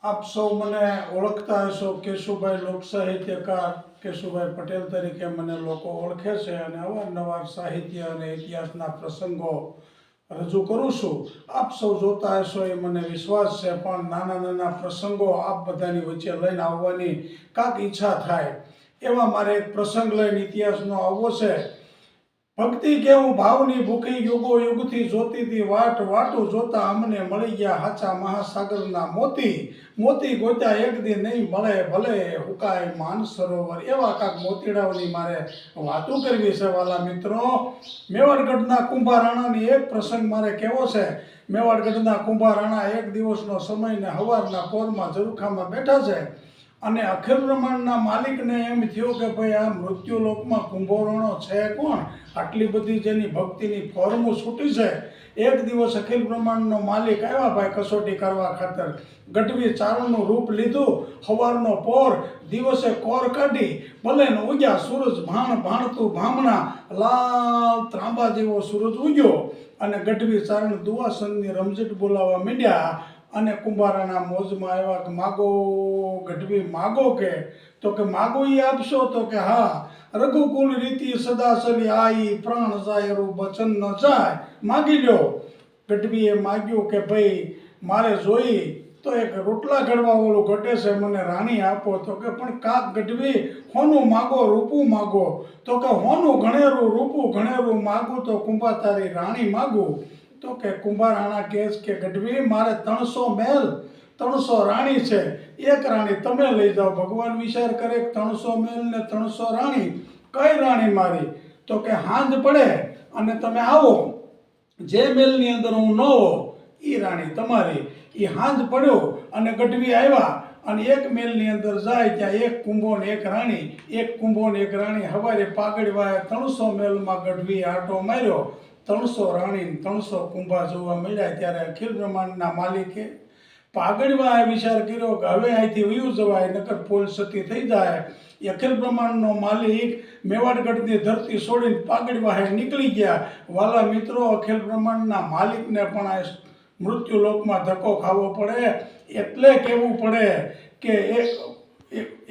આપ સૌ મને ઓળખતા હશો. કેશુભાઈ લોક સાહિત્યકાર કેશુભાઈ પટેલ તરીકે મને લોકો ઓળખે છે અને અવારનવાર સાહિત્ય અને ઇતિહાસના પ્રસંગો રજૂ કરું છું. આપ સૌ જોતા હશો એ મને વિશ્વાસ છે, પણ નાના નાના પ્રસંગો આપ બધાની વચ્ચે લઈને આવવાની કાંક ઈચ્છા થાય એવા મારે એક પ્રસંગ લઈને ઇતિહાસનો આવવો છે. ભક્તિ કેવું ભાવની ભૂખી યુગો યુગથી જોતીતી વાટ, વાટું જોતા અમને મળી ગયા હાચા મહાસાગરના મોતી. મોતી ગોત્યા એક દી નહીં મળે ભલે હુકાય માન સરોવર. એવા કાંક મોતીડાઓની મારે વાતો કરવી છે વાલા મિત્રો. મેવાડગઢના કુંભારાણાની એક પ્રસંગ મારે કહેવો છે. મેવાડગઢના કુંભારાણા એક દિવસનો સમય ને હવારના પોરમાં ઝરૂખામાં બેઠા છે અને અખિલ બ્રહ્માંડના માલિકને એમ થયું કે ભાઈ આ મૃત્યુલોકમાં કુંભોરણો છે કોણ? આટલી બધી જેની ભક્તિની ફોર્મો છૂટી છે. એક દિવસ અખિલ બ્રહ્માંડનો માલિક આવ્યા ભાઈ કસોટી કરવા ખાતર. ગઢવી ચારણનું રૂપ લીધું. સવારનો પોર દિવસે કોર કાઢી ભલે ને ઉગ્યા સૂરજ ભાણ ભાણતું ભામણા લાલ ત્રાંબા જેવો સૂરજ ઉગ્યો અને ગઢવી ચારણ દુવાસનની રમઝટ બોલાવવા માંડ્યા અને કુંભારાના મોજમાં આવ્યા કે માગો ગઢવી માગો. કે તો કે માગો ઈ આપશો? તો કે હા. રઘુકુલ રીતિ સદા ચલી આઈ પ્રાણ જાય એરું વચન ન જાય, માગી લ્યો. ગઢવીએ માગ્યું કે ભાઈ મારે જોઈ તો એક રોટલા ઘડવા વાળું ઘટે છે, મને રાણી આપો. તો કે પણ કાક ગઢવી હોનું માગો રૂપું માગો. તો કે હોનું ઘણેરું રૂપું ઘણેરું માગું તો કુંભા તારી રાણી માગું. તો કે કુંભારાણા કહે કે ગઢવી મારે 300 મહેલ 300 રાણી છે, એક રાણી તમે લઈ જાઓ. ભગવાન વિચાર કરે 300 મહેલ ને 300 રાણી, કઈ રાણી મારી? તો કે હાંજ પડે અને તમે આવો, જે મહેલની અંદર હું ન હો એ રાણી તમારી. એ હાંજ પડ્યો અને ગઢવી આવ્યા અને એક મહેલની અંદર જાય ત્યાં એક કુંભો ને એક રાણી, એક કુંભો ને એક રાણી. હવારે પાગડવાએ 300 મહેલમાં ગઢવી આટો માર્યો. 300 રાણી 300 કુંભા જોવા મળ્યા. ત્યારે અખિલ બ્રહ્માંડના માલિકે પાગડવા વિચાર કર્યો કે હવે અહીંથી વયું જવાય, નકર પોલ સતી થઈ જાય. અખિલ બ્રહ્માંડનો માલિક મેવાડગઢની ધરતી છોડીને પાગડવા નીકળી ગયા. વાલા મિત્રો, અખિલ બ્રહ્માંડના માલિકને પણ આ મૃત્યુલોકમાં ધક્કો ખાવો પડે. એટલે કહેવું પડે કે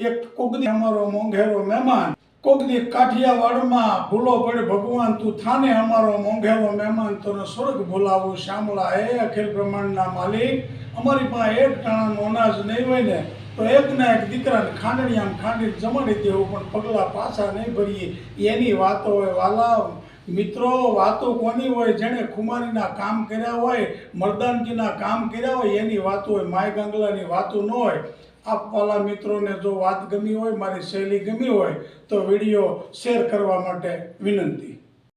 એક કોકદી અમારો મોંઘેરો મહેમાન, કોકદી કાઠિયાવાડમાં ભૂલો પડે ભગવાન તું થાને અમારો મોંઘેરો મહેમાન, તને સ્વર્ગ બોલાવું શ્યામળા. હે અખિલ બ્રહ્માંડના માલિક, અમારી પાસે એક ટાણાનું અનાજ નહીં હોય ને તો એકના એક દીકરાને ખાંડણી આમ ખાંડી જમાડી દેવું, પણ પગલાં પાછા નહીં ભરીએ. એની વાતો હોય વાલા મિત્રો. વાતો કોની હોય? જેણે ખુમારીના કામ કર્યા હોય, મર્દાનગીના કામ કર્યા હોય એની વાતો હોય. માય ગંગલાની વાતો ન હોય. આપવાલા મિત્રોને જો વાત ગમી હોય, મારી શૈલી ગમી હોય તો વિડીયો શેર કરવા માટે વિનંતી.